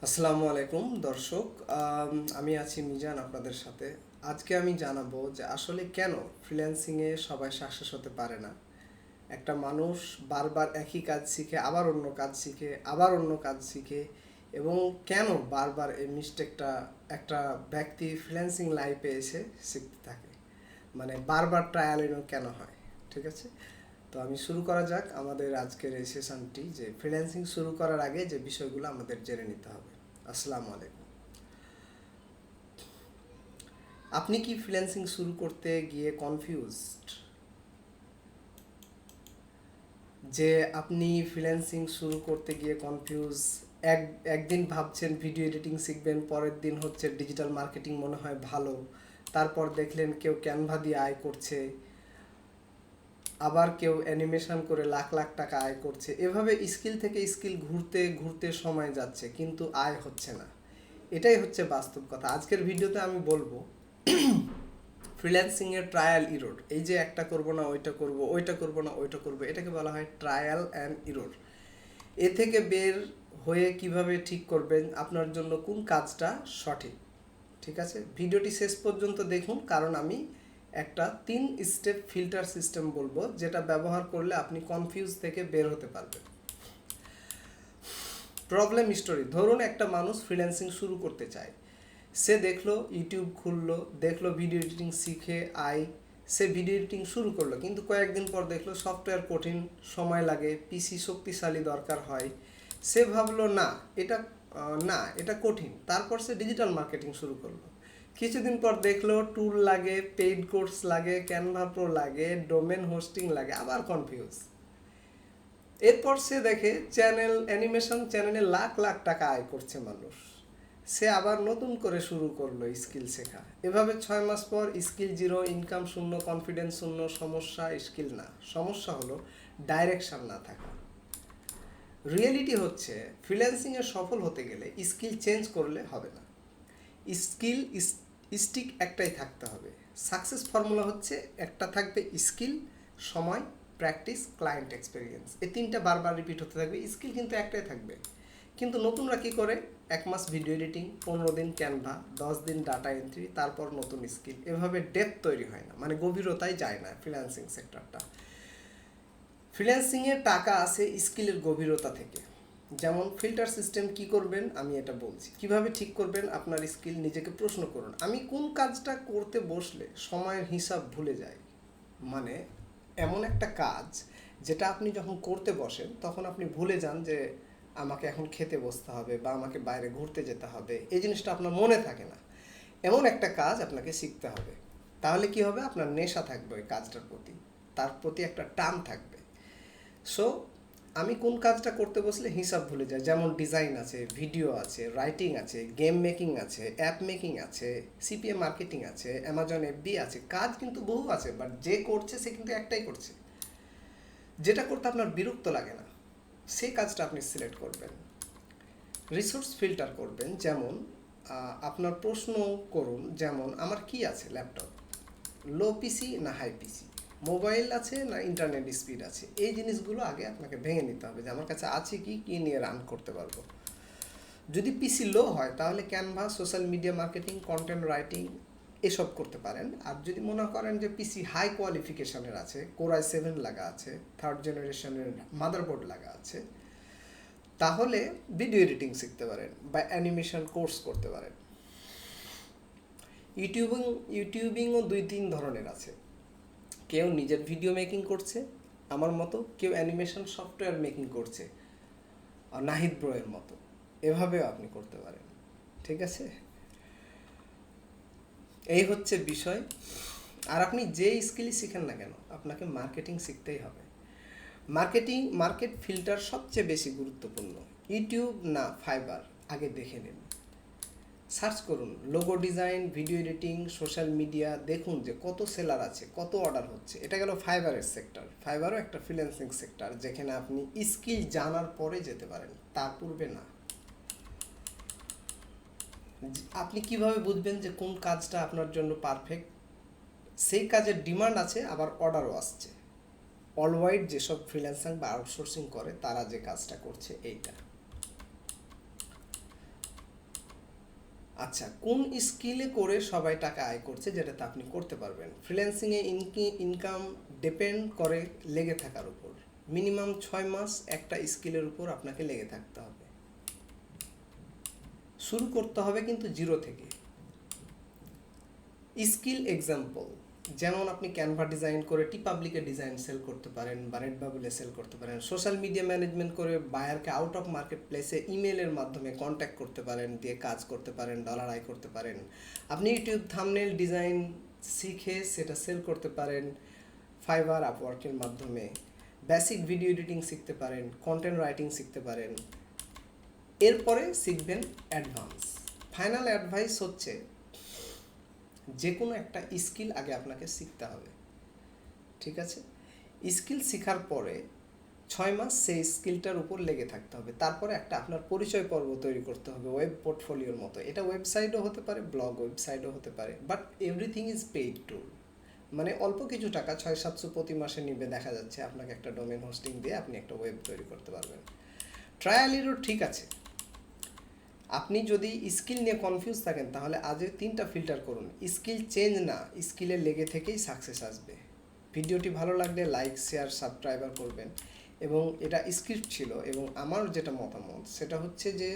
আসসালামু আলাইকুম দর্শক। আমি আছি মিজান আপনাদের সাথে। আজকে আমি জানাবো যে আসলে কেন ফ্রিল্যান্সিংয়ে সবাই সাকসেস হতে পারে না। একটা মানুষ বারবার একই কাজ শিখে আবার অন্য কাজ শিখে আবার অন্য কাজ শিখে এবং কেন বারবার এই মিস্টেকটা একটা ব্যক্তি ফ্রিল্যান্সিং লাইফে এসে শিখতে থাকে, মানে বারবার ট্রায়াল এন্ড কেন হয়। ঠিক আছে, তো আমি শুরু করা যাক আমাদের আজকের এই সেশনটি, যে ফ্রিল্যান্সিং শুরু করার আগে যে বিষয়গুলো আমাদের জেনে নিতে হবে। আসসালামু আলাইকুম। আপনি কি ফ্রিল্যান্সিং শুরু করতে গিয়ে কনফিউজড? যে আপনি ফ্রিল্যান্সিং শুরু করতে গিয়ে কনফিউজ, এক একদিন ভাবছেন ভিডিও এডিটিং শিখবেন, পরের দিন হচ্ছে ডিজিটাল মার্কেটিং মনে হয় ভালো, তারপর দেখলেন কেউ ক্যানভা দিয়ে আয় করছে, আবার কেউ অ্যানিমেশন করে লাখ লাখ টাকা আয় করছে। এভাবে স্কিল থেকে স্কিল ঘুরতে ঘুরতে সময় যাচ্ছে কিন্তু আয় হচ্ছে না। এটাই হচ্ছে বাস্তব কথা। আজকের ভিডিওতে আমি বলবো ফ্রিল্যান্সিংয়ের ট্রায়াল ইরোর। এই যে একটা করব না ওইটা করব, ওইটা করব না ওইটা করব, এটাকে বলা হয় ট্রায়াল অ্যান্ড ইরোর। এ থেকে বের হয়ে কিভাবে ঠিক করবেন আপনার জন্য কোন কাজটা সঠিক। ঠিক আছে, ভিডিওটি শেষ পর্যন্ত দেখুন, কারণ আমি একটা 3 স্টেপ ফিল্টার সিস্টেম বলবো, যেটা ব্যবহার করলে আপনি কনফিউজ থেকে বের হতে পারবেন। Problem story. ধরুন একটা মানুষ ফ্রিল্যান্সিং শুরু করতে চায়। সে দেখলো, ইউটিউব খুললো, দেখলো ভিডিও এডিটিং শিখে আয়, সে ভিডিও এডিটিং শুরু করলো, কিন্তু কয়েকদিন পর দেখলো সফটওয়্যার কঠিন, সময় লাগে, পিসি শক্তিশালী দরকার হয়। সে ভাবলো না এটা কঠিন, তারপর সে ডিজিটাল মার্কেটিং শুরু করলো। কিছুদিন পর দেখলো টুল লাগে, পেইড কোর্স লাগে, ক্যানভা প্রো লাগে, ডোমেন হোস্টিং লাগে, আবার কনফিউজ। এরপর সে দেখে অ্যানিমেশন চ্যানেলে লাখ লাখ টাকা আয় করছে মানুষ। সে আবার নতুন করে শুরু করলো স্কিল শেখা। এভাবে 6 মাস পর স্কিল জিরো, ইনকাম শূন্য, কনফিডেন্স শূন্য। সমস্যা স্কিল না, সমস্যা হলো ডাইরেকশন না থাকা। রিয়েলিটি হচ্ছে ফ্রিল্যান্সিংয়ে সফল হতে গেলে স্কিল চেঞ্জ করলে হবে না, স্কিল স্টিক একটাই থাকতে হবে। সাকসেস ফর্মুলা হচ্ছে একটা থাকবে স্কিল, সময়, প্র্যাকটিস, ক্লায়েন্ট এক্সপিরিয়েন্স। এই তিনটা বারবার রিপিট হতে থাকবে, স্কিল কিন্তু একটাই থাকবে। কিন্তু নতুনরা কী করে, 1 মাস ভিডিও এডিটিং, 15 দিন ক্যানভা, 10 দিন ডাটা এন্ট্রি, তারপর নতুন স্কিল। এভাবে ডেপথ তৈরি হয় না, মানে গভীরতায় যায় না ফ্রিল্যান্সিং সেক্টরটা। ফ্রিল্যান্সিংয়ে টাকা আসে স্কিলের গভীরতা থেকে। যেমন ফিল্টার সিস্টেম কি করবেন আমি এটা বলছি, কিভাবে ঠিক করবেন আপনার স্কিল। নিজেকে প্রশ্ন করুন, আমি কোন কাজটা করতে বসলে সময়ের হিসাব ভুলে যাই। মানে এমন একটা কাজ যেটা আপনি যখন করতে বসেন তখন আপনি ভুলে যান যে আমাকে এখন খেতে বসতে হবে বা আমাকে বাইরে ঘুরতে যেতে হবে, এই জিনিসটা আপনার মনে থাকে না। এমন একটা কাজ আপনাকে শিখতে হবে, তাহলে কি হবে, আপনার নেশা থাকবে ওই কাজটার প্রতি, তার প্রতি একটা টান থাকবে। সো আমি কোন কাজটা করতে বসলে হিসাব ভুলে যাই, যেমন ডিজাইন আছে, ভিডিও আছে, রাইটিং আছে, গেম মেকিং আছে, অ্যাপ মেকিং আছে, সিপিএ মার্কেটিং আছে, অ্যামাজন এফবি আছে। কাজ কিন্তু বহু আছে, বাট যে করছে সে কিন্তু একটাই করছে। যেটা করতে আপনার বিরক্ত লাগে না সেই কাজটা আপনি সিলেক্ট করবেন। রিসোর্স ফিল্টার করবেন, যেমন আপনার প্রশ্ন করুন, যেমন আমার কি আছে, ল্যাপটপ, লো পিসি না হাই পিসি, মোবাইল আছে না ইন্টারনেট স্পিড আছে। এই জিনিসগুলো আগে আপনাকে ভেঙে নিতে হবে যে আমার কাছে আছে কি, কী নিয়ে রান করতে পারবো। যদি পিসি লো হয় তাহলে Canva, social media marketing, content writing এসব করতে পারেন। আর যদি মনে করেন যে পিসি হাই কোয়ালিফিকেশনের আছে, কোর i7 লাগা আছে, 3rd জেনারেশনের মাদারবোর্ড লাগা আছে, তাহলে ভিডিও এডিটিং শিখতে পারেন বা অ্যানিমেশন কোর্স করতে পারেন। ইউটিউবিংও 2-3 ধরনের আছে। কেউ নিজের ভিডিও মেকিং করছে আমার মতো, কেউ অ্যানিমেশন সফটওয়্যার মেকিং করছে নাহিদ ব্রোয়ের মতো। এভাবেও আপনি করতে পারেন। ঠিক আছে, এই হচ্ছে বিষয়। আর আপনি যে স্কিলই শিখেন না কেন আপনাকে মার্কেটিং শিখতেই হবে। মার্কেট ফিল্টার সবচেয়ে বেশি গুরুত্বপূর্ণ। ইউটিউব না ফাইবার, আগে দেখে নিন। সার্চ করুন logo design, video editing, social media, দেখুন যে কত সেলার আছে, কত অর্ডার হচ্ছে। এটা গেল ফাইবারের সেক্টর। ফাইবারও একটা ফ্রিল্যান্সিং সেক্টর, যেখানে আপনি স্কিল জানার পরে যেতে পারেন, তার পূর্বে না। আপনি কিভাবে বুঝবেন যে কোন কাজটা আপনার জন্য পারফেক্ট? সেই কাজের ডিমান্ড আছে, আবার অর্ডারও আসছে। অলওয়াইড যেসব ফ্রিল্যান্সিং বা আউটসোর্সিং করে তারা যে কাজটা করছে এইটা। আচ্ছা, কোন স্কিলে করে সবাই টাকা আয় করছে যেটাতে আপনি করতে পারবেন? ফ্রিল্যান্সিংয়ে ইনকাম ডিপেন্ড করে লেগে থাকার উপর। মিনিমাম 6 মাস একটা স্কিলের উপর আপনাকে লেগে থাকতে হবে। শুরু করতে হবে কিন্তু জিরো থেকে। স্কিল এক্সাম্পল, যেমন আপনি ক্যানভা ডিজাইন করে টিপাবলিকে ডিজাইন সেল করতে পারেন বা রেডবাবলে সেল করতে পারেন। সোশ্যাল মিডিয়া ম্যানেজমেন্ট করে বায়ারকে আউট অফ মার্কেট প্লেসে ইমেলের মাধ্যমে কন্ট্যাক্ট করতে পারেন, দিয়ে কাজ করতে পারেন, ডলার আয় করতে পারেন। আপনি ইউটিউব থাম্বনেল ডিজাইন শিখে সেটা সেল করতে পারেন ফাইবার, আপওয়ার্কের মাধ্যমে। বেসিক ভিডিও এডিটিং শিখতে পারেন, কন্টেন্ট রাইটিং শিখতে পারেন। এরপরে শিখবেন অ্যাডভান্স। ফাইনাল অ্যাডভাইস হচ্ছে যে কোনো একটা স্কিল আগে আপনাকে শিখতে হবে, ঠিক আছে? স্কিল শেখার পরে 6 মাস সেই স্কিলটার উপর লেগে থাকতে হবে। তারপরে একটা আপনার পরিচয় পর্ব তৈরি করতে হবে, ওয়েব পোর্টফোলিওর মতো। এটা ওয়েবসাইটও হতে পারে, ব্লগ ওয়েবসাইটও হতে পারে, বাট এভরিথিং ইজ পেইড টুল। মানে অল্প কিছু টাকা 600-700 প্রতি মাসে নিবে, দেখা যাচ্ছে আপনাকে একটা ডোমেন হোস্টিং দিয়ে আপনি একটা ওয়েব তৈরি করতে পারবেন। ট্রায়াল এরও ঠিক আছে। আপনি যদি স্কিল নিয়ে কনফিউজ থাকেন তাহলে আজকে 3টা ফিল্টার করুন। স্কিল চেঞ্জ না, স্কিলে লেগে থেকেই সাকসেস আসবে। ভিডিওটি ভালো লাগলে লাইক, শেয়ার, সাবস্ক্রাইবার করবেন। এবং এটা স্ক্রিপ্ট ছিল, এবং আমার যেটা মতামত সেটা হচ্ছে যে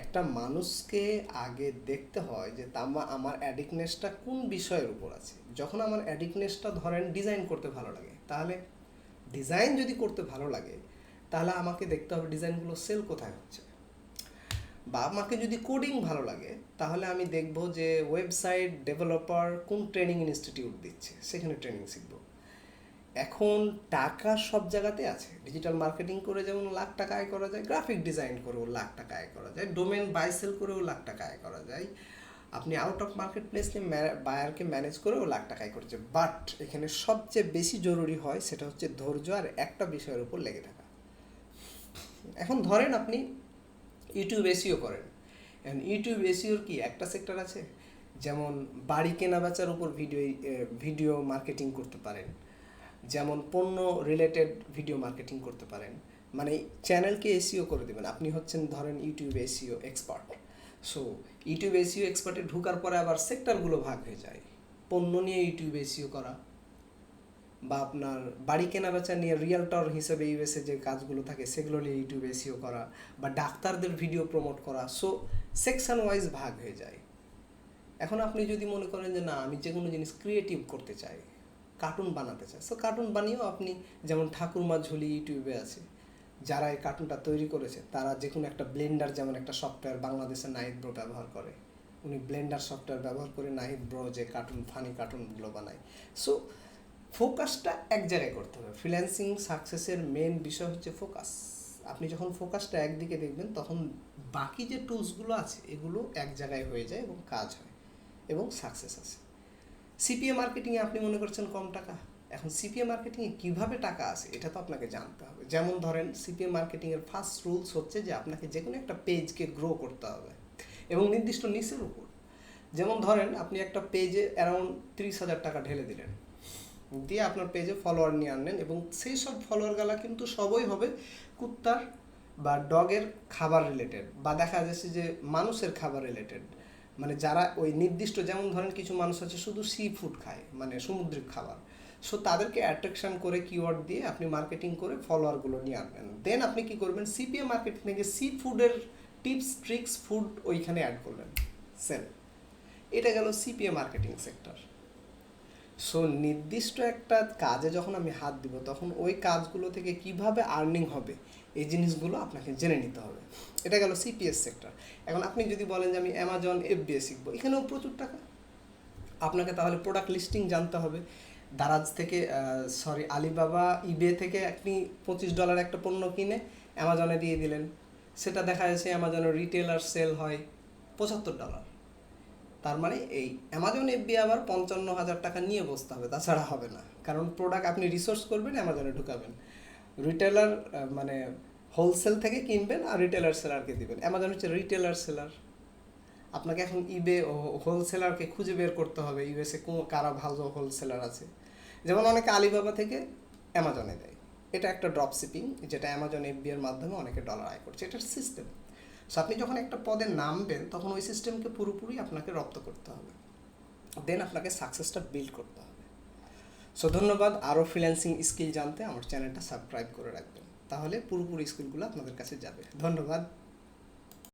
একটা মানুষকে আগে দেখতে হয় যে আমার অ্যাডিকনেসটা কোন বিষয়ের উপর আছে। যখন আমার অ্যাডিকনেসটা ধরেন ডিজাইন করতে ভালো লাগে, তাহলে ডিজাইন যদি করতে ভালো লাগে তাহলে আমাকে দেখতে হবে ডিজাইনগুলো সেল কোথায় হচ্ছে। বা আমাকে যদি কোডিং ভালো লাগে তাহলে আমি দেখব যে ওয়েবসাইট ডেভেলপার কোন ট্রেনিং ইনস্টিটিউট দিচ্ছে, সেখানে ট্রেনিং শিখব। এখন টাকা সব জায়গাতে আছে। ডিজিটাল মার্কেটিং করে যেমন লাখ টাকা আয় করা যায়, গ্রাফিক ডিজাইন করেও লাখ টাকা আয় করা যায়, ডোমেন বাই সেল করেও লাখ টাকা আয় করা যায়, আপনি আউট অফ মার্কেট প্লেস নিয়ে বায়ারকে ম্যানেজ করেও লাখ টাকা আয় করছে। বাট এখানে সবচেয়ে বেশি জরুরি হয় সেটা হচ্ছে ধৈর্য আর একটা বিষয়ের উপর লেগে থাকা। এখন ধরেন আপনি ইউটিউব এসইও করেন। এখন ইউটিউব এসইওর কি একটা সেক্টর আছে, যেমন বাড়ি কেনা বেচার উপর ভিডিও মার্কেটিং করতে পারেন, যেমন পণ্য রিলেটেড ভিডিও মার্কেটিং করতে পারেন। মানে চ্যানেলকে এসইও করে দেবেন। আপনি হচ্ছেন ধরেন YouTube SEO expert. So YouTube SEO এক্সপার্টে ঢোকার পরে আবার সেক্টরগুলো ভাগ হয়ে যায়। পণ্য নিয়ে ইউটিউব এসইও করা, বা আপনার বাড়ি কেনা বেচা নিয়ে রিয়েলটর হিসেবে ইউএসএ যে কাজগুলো থাকে সেগুলো নিয়ে ইউটিউবে এসইও করা, বা ডাক্তারদের ভিডিও প্রমোট করা। সো সেকশন ওয়াইজ ভাগ হয়ে যায়। এখন আপনি যদি মনে করেন যে না, আমি যে কোনো জিনিস ক্রিয়েটিভ করতে চাই, কার্টুন বানাতে চাই, সো কার্টুন বানিয়েও আপনি, যেমন ঠাকুরমা ঝুলি ইউটিউবে আছে, যারা এই কার্টুনটা তৈরি করেছে তারা যে কোনো একটা ব্লেন্ডার, যেমন একটা সফটওয়্যার বাংলাদেশের নাহিদ ব্রো ব্যবহার করে, উনি ব্লেন্ডার সফটওয়্যার ব্যবহার করে নাহিদ ব্রো যে ফানি কার্টুনগুলো বানায়। সো ফোকাসটা এক জায়গায় করতে হবে। ফ্রিল্যান্সিং সাকসেসের মেন বিষয় হচ্ছে ফোকাস। আপনি যখন ফোকাসটা একদিকে দেখবেন তখন বাকি যে টুলসগুলো আছে এগুলো এক জায়গায় হয়ে যায় এবং কাজ হয় এবং সাকসেস আসে। সিপিএ মার্কেটিংয়ে আপনি মনে করছেন কম টাকা, এখন সিপিএ মার্কেটিংয়ে কীভাবে টাকা আসে এটা তো আপনাকে জানতে হবে। যেমন ধরেন সিপিএ মার্কেটিংয়ের ফার্স্ট রুলস হচ্ছে যে আপনাকে যে কোনো একটা পেজকে গ্রো করতে হবে এবং নির্দিষ্ট নিচের উপর। যেমন ধরেন আপনি একটা পেজে অ্যারাউন্ড 30,000 টাকা ঢেলে দিলেন, দিয়ে আপনার পেজে ফলোয়ার নিয়ে আনলেন, এবং সেই সব ফলোয়ারগুলা কিন্তু সবই হবে কুত্তার বা ডগের খাবার রিলেটেড, বা দেখা যাচ্ছে যে মানুষের খাবার রিলেটেড। মানে যারা ওই নির্দিষ্ট, যেমন ধরেন কিছু মানুষ আছে শুধু সি ফুড খায়, মানে সামুদ্রিক খাবার। সো তাদেরকে অ্যাট্রাকশন করে কিওয়ার্ড দিয়ে আপনি মার্কেটিং করে ফলোয়ারগুলো নিয়ে আনবেন। দেন আপনি কি করবেন, সিপিএ মার্কেটিং থেকে সি ফুডের টিপস ট্রিক্স ফুড ওইখানে অ্যাড করলেন, সেল। এটা গেল সিপিএ মার্কেটিং সেক্টর। সো নির্দিষ্ট একটা কাজে যখন আমি হাত দিব তখন ওই কাজগুলো থেকে কিভাবে আর্নিং হবে এই জিনিসগুলো আপনাকে জেনে নিতে হবে। এটা গেল সিপিএস সেক্টর। এখন আপনি যদি বলেন যে আমি অ্যামাজন এফবিএ শিখবো, এখানেও প্রচুর টাকা। আপনাকে তাহলে প্রোডাক্ট লিস্টিং জানতে হবে। দারাজ থেকে আলিবাবা ইবে থেকে আপনি $25 একটা পণ্য কিনে অ্যামাজনে দিয়ে দিলেন, সেটা দেখা যাচ্ছে অ্যামাজনের রিটেলার সেল হয় $75। তার মানে এই অ্যামাজন এফবি আবার 55,000 টাকা নিয়ে বসতে হবে, তাছাড়া হবে না। কারণ প্রোডাক্ট আপনি রিসোর্স করবেন, অ্যামাজনে ঢুকাবেন, রিটেলার মানে হোলসেল থেকে কিনবেন আর রিটেলার সেলারকে দিবেন। অ্যামাজন হচ্ছে রিটেলার সেলার। আপনাকে এখন ইবে ও হোলসেলারকে খুঁজে বের করতে হবে ইউএসএ কারা ভালো হোলসেলার আছে। যেমন অনেকে আলিবাবা থেকে অ্যামাজনে দেয়, এটা একটা ড্রপ শিপিং, যেটা অ্যামাজন এফবি এর মাধ্যমে অনেকে ডলার আয় করছে, এটার সিস্টেম। সো আপনি যখন একটা পদে নামবেন তখন ওই সিস্টেমকে পুরোপুরি আপনাকে রপ্ত করতে হবে, দেন আপনাকে সাকসেসটা বিল্ড করতে হবে। সো ধন্যবাদ। আরও ফ্রিল্যান্সিং স্কিল জানতে আমার চ্যানেলটা সাবস্ক্রাইব করে রাখবেন, তাহলে পুরোপুরি স্কিলগুলো আপনাদের কাছে যাবে। ধন্যবাদ।